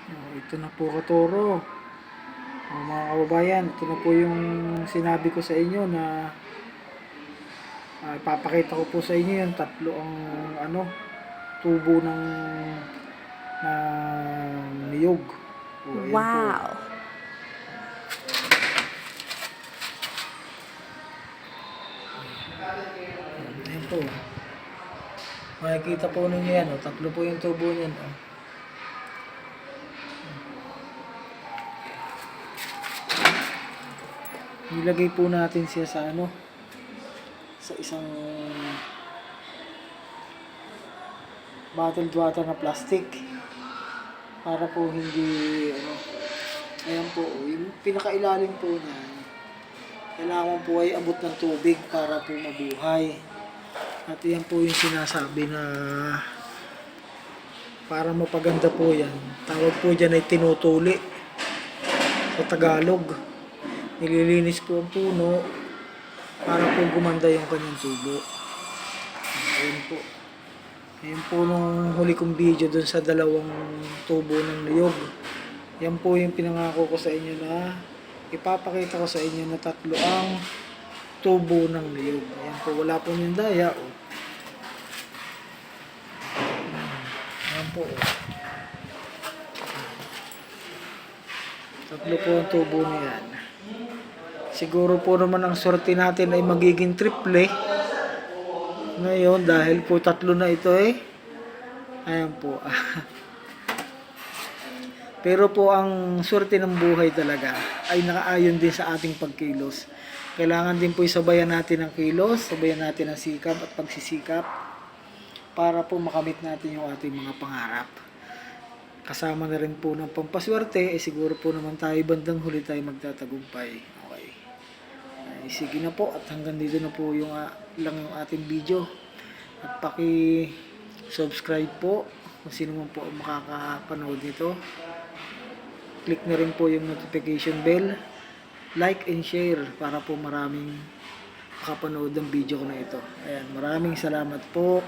Ito na po Katoro. Mga kababayan, ito na po yung sinabi ko sa inyo na ipapakita ko po sa inyo yung tatlo ang tubo ng niyog. Ayan po. Wow! Ayan po. Makikita po ninyo yan. Tatlo po yung tubo niyan. Nilagay po natin siya sa sa isang bottled water na plastic para po hindi ayan po, yung pinakailalim po niya kailangan po ay abot ng tubig para po mabuhay. At yan po yung sinasabi na para mapaganda po yan, tawag po dyan ay tinutuli sa Tagalog. Nililinis po ang puno para po gumanda yung kanyang tubo. Ayan po. Ayan po nung huli kong video dun sa dalawang tubo ng niyog. Yan po yung pinangako ko sa inyo na ipapakita ko sa inyo na tatlo ang tubo ng niyog. Ayan po, wala po yung daya. Ayan po. Tatlo po ang tubo niyan. Siguro po naman ang sorte natin ay magiging triple ngayon dahil po tatlo na ito ayan po. Pero po ang sorte ng buhay talaga ay nakaayon din sa ating pagkilos. Kailangan din po isabayan natin ang kilos, sabayan natin ang sikap at pagsisikap para po makamit natin yung ating mga pangarap. Kasama na rin po ng pampaswerte, siguro po naman tayo bandang huli tayo magtatagumpay. Okay. Sige na po at hanggang dito na po yung lang yung ating video. At paki-subscribe po kung sino man po makakapanood nito. Click na rin po yung notification bell. Like and share para po maraming makapanood ng video ko na ito. Ayan, maraming salamat po.